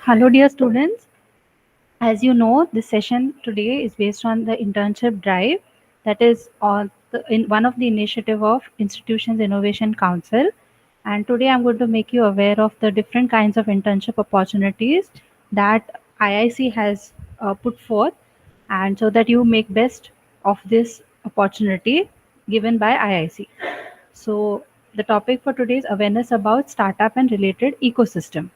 Hello, dear students. As you know, this session today is based on the internship drive that is in one of the initiative of Institutions Innovation Council. And today I'm going to make you aware of the different kinds of internship opportunities that IIC has put forth, and so that you make best of this opportunity given by IIC. So the topic for today is awareness about startup and related ecosystems.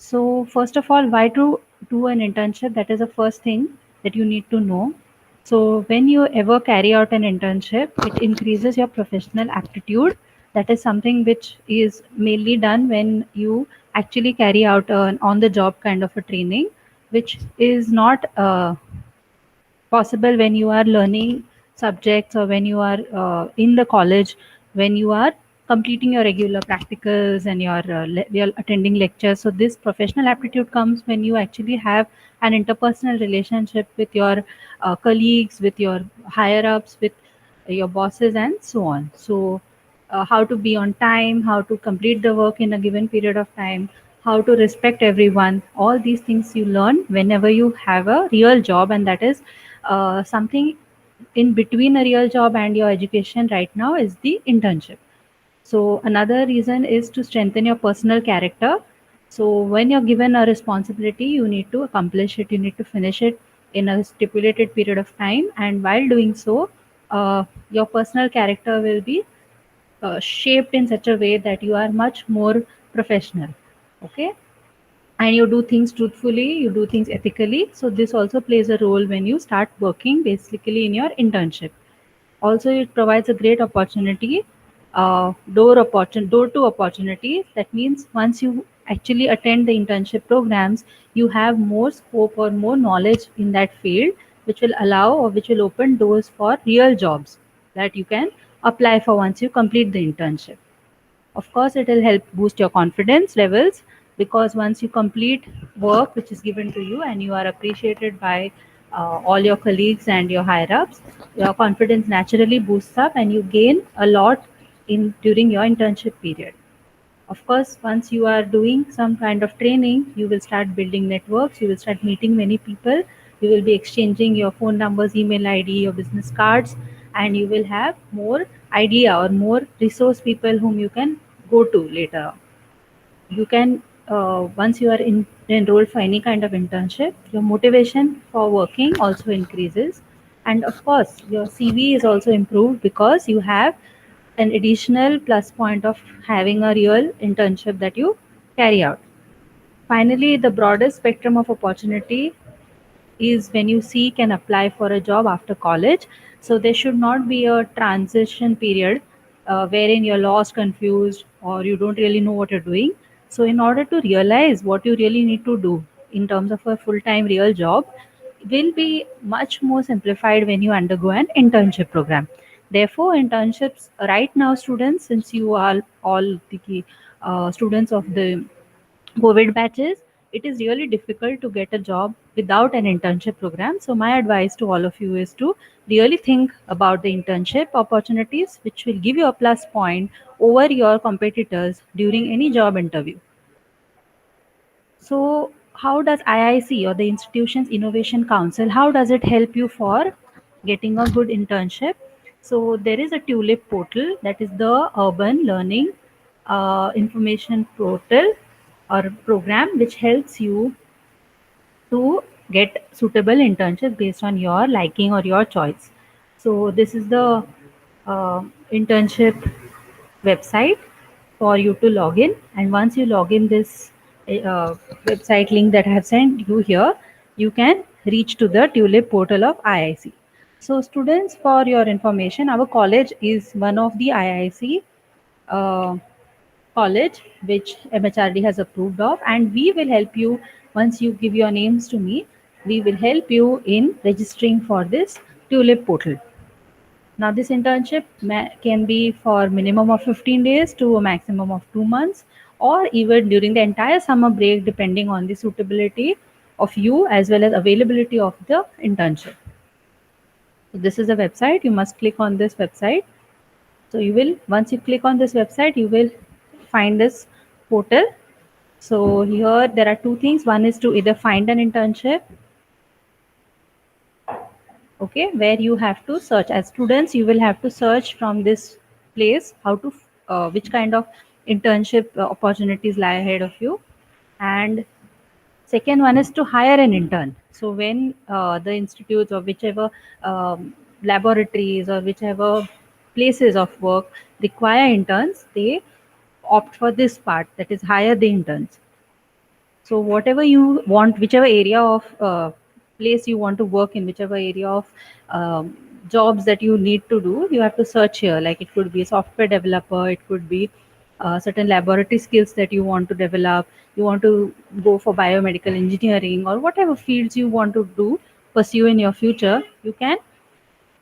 So first of all, why to do an internship? That is the first thing that you need to know. So when you ever carry out an internship, it increases your professional aptitude. That is something which is mainly done when you actually carry out an on-the-job kind of a training, which is not possible when you are learning subjects or when you are in the college, when you are completing your regular practicals and you're attending lectures. So this professional aptitude comes when you actually have an interpersonal relationship with your colleagues, with your higher ups, with your bosses, and so on. So how to be on time, how to complete the work in a given period of time, how to respect everyone. All these things you learn whenever you have a real job, and that is something in between a real job and your education right now is the internship. So another reason is to strengthen your personal character. So when you're given a responsibility, you need to accomplish it, you need to finish it in a stipulated period of time, and while doing so, your personal character will be shaped in such a way that you are much more professional. Okay, and you do things truthfully, you do things ethically. So this also plays a role when you start working basically in your internship. Also, it provides a great opportunity, door to opportunities. That means once you actually attend the internship programs, you have more scope or more knowledge in that field, which will allow or which will open doors for real jobs that you can apply for once you complete the internship. Of course, it will help boost your confidence levels, because once you complete work which is given to you and you are appreciated by all your colleagues and your higher ups, your confidence naturally boosts up and you gain a lot in during your internship period. Of course, once you are doing some kind of training, you will start building networks, you will start meeting many people, you will be exchanging your phone numbers, email ID, your business cards, and you will have more idea or more resource people whom you can go to later on. You can, once you are enrolled for any kind of internship, your motivation for working also increases. And of course, your CV is also improved because you have an additional plus point of having a real internship that you carry out. Finally, the broader spectrum of opportunity is when you seek and apply for a job after college. So there should not be a transition period wherein you're lost, confused, or you don't really know what you're doing. So in order to realize what you really need to do in terms of a full-time real job, will be much more simplified when you undergo an internship program. Therefore, internships right now, students, since you are all the students of the COVID batches, it is really difficult to get a job without an internship program. So, my advice to all of you is to really think about the internship opportunities, which will give you a plus point over your competitors during any job interview. So, how does IIC or the Institutions Innovation Council, how does it help you for getting a good internship? So, there is a Tulip portal, that is the urban learning information portal or program, which helps you to get suitable internships based on your liking or your choice. So this is the internship website for you to log in, and once you log in this website link that I have sent you here, you can reach to the Tulip portal of IIC. So students, for your information, our college is one of the IIC college which MHRD has approved of, and we will help you. Once you give your names to me, we will help you in registering for this Tulip portal. Now, this internship can be for minimum of 15 days to a maximum of 2 months, or even during the entire summer break, depending on the suitability of you as well as availability of the internship. So this is a website. You must click on this website. So you will, once you click on this website, you will find this portal, So here there are two things. One is to either find an internship, okay, where you have to search. As students, you will have to search from this place how to which kind of internship opportunities lie ahead of you. And second one is to hire an intern. So when the institutes or whichever laboratories or whichever places of work require interns, they opt for this part, that is hire the interns. So whatever you want, whichever area of place you want to work in, whichever area of jobs that you need to do, you have to search here. Like it could be a software developer, it could be certain laboratory skills that you want to develop. You want to go for biomedical engineering or whatever fields you want to do, pursue in your future. You can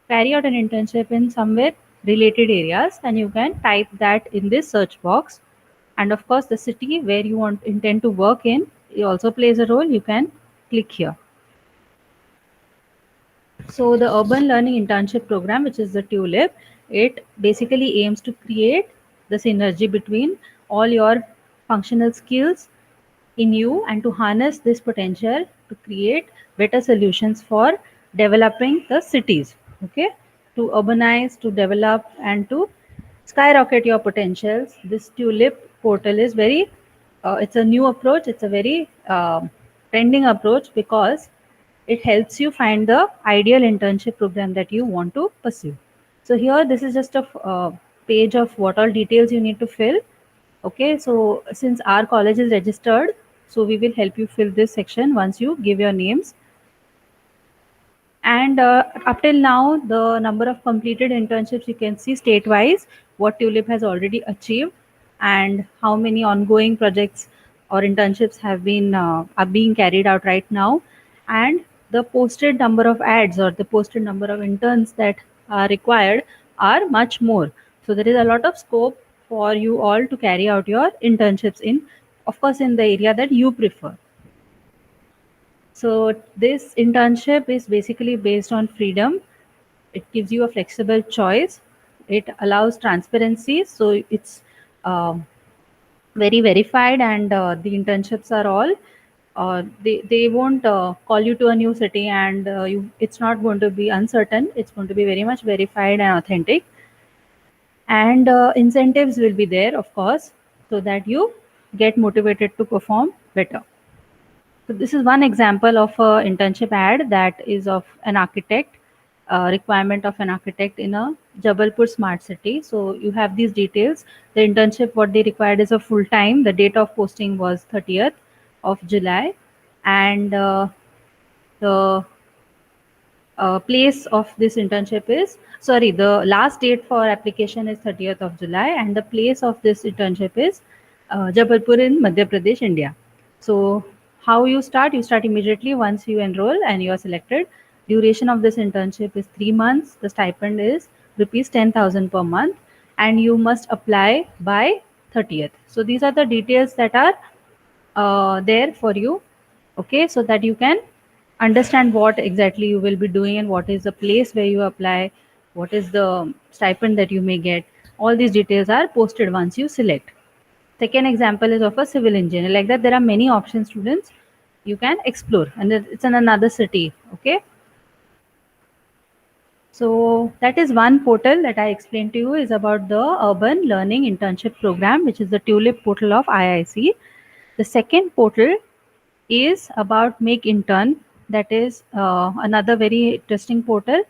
carry out an internship in somewhere related areas, and you can type that in this search box. And of course the city where you want intend to work in, it also plays a role. You can click here. So the urban learning internship program, which is the TULIP, it basically aims to create the synergy between all your functional skills in you and to harness this potential to create better solutions for developing the cities, okay, to urbanize, to develop, and to skyrocket your potentials. This Tulip portal is very, it's a new approach, it's a very trending approach because it helps you find the ideal internship program that you want to pursue. So here this is just a page of what all details you need to fill. Okay, so since our college is registered, so we will help you fill this section once you give your names. And up till now, the number of completed internships you can see state-wise, what Tulip has already achieved, and how many ongoing projects or internships have been are being carried out right now, and the posted number of ads or the posted number of interns that are required are much more. So there is a lot of scope for you all to carry out your internships in, of course, in the area that you prefer. So this internship is basically based on freedom. It gives you a flexible choice. It allows transparency. So it's very verified, and the internships are all. They won't call you to a new city, and it's not going to be uncertain. It's going to be very much verified and authentic. And incentives will be there, of course, so that you get motivated to perform better. So this is one example of a internship ad that is of an architect, requirement of an architect in a Jabalpur smart city. So you have these details. The internship, what they required is a full time. The date of posting was 30th of July, and the place of this internship is, sorry, the last date for application is 30th of July, and the place of this internship is Jabalpur in Madhya Pradesh, India. So how you start immediately once you enroll and you are selected. Duration of this internship is 3 months. The stipend is rupees 10,000 per month, and you must apply by 30th. So these are the details that are there for you, okay, so that you can understand what exactly you will be doing and what is the place where you apply, what is the stipend that you may get. All these details are posted once you select. Second example is of a civil engineer. Like that, there are many options, students, you can explore, and it's in another city, okay. So that is one portal that I explained to you, is about the urban learning internship program, which is the Tulip portal of IIC. The second portal is about Make Intern. That is another very interesting portal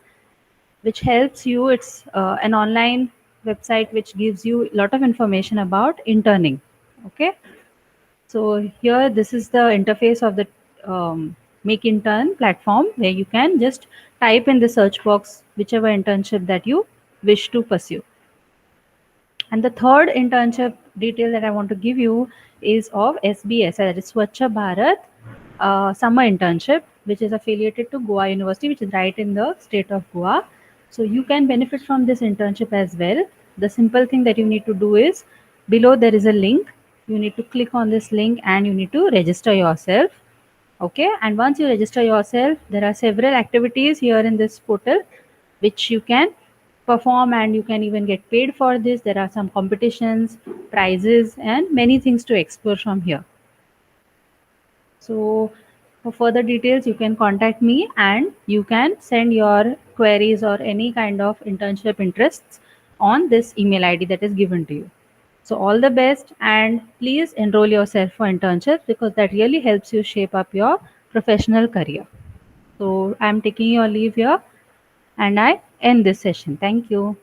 which helps you. It's an online website which gives you a lot of information about interning. Okay. So here, this is the interface of the Make Intern platform, where you can just type in the search box whichever internship that you wish to pursue. And the third internship detail that I want to give you is of SBS, that is Swachh Bharat summer internship, which is affiliated to Goa University, which is right in the state of Goa. So you can benefit from this internship as well. The simple thing that you need to do is, below there is a link. You need to click on this link and you need to register yourself. Okay, and once you register yourself, there are several activities here in this portal which you can perform, and you can even get paid for this. There are some competitions, prizes, and many things to explore from here. So for further details, you can contact me and you can send your queries or any kind of internship interests on this email ID that is given to you. So all the best and please enroll yourself for internships because that really helps you shape up your professional career. So I'm taking your leave here and I end this session. Thank you.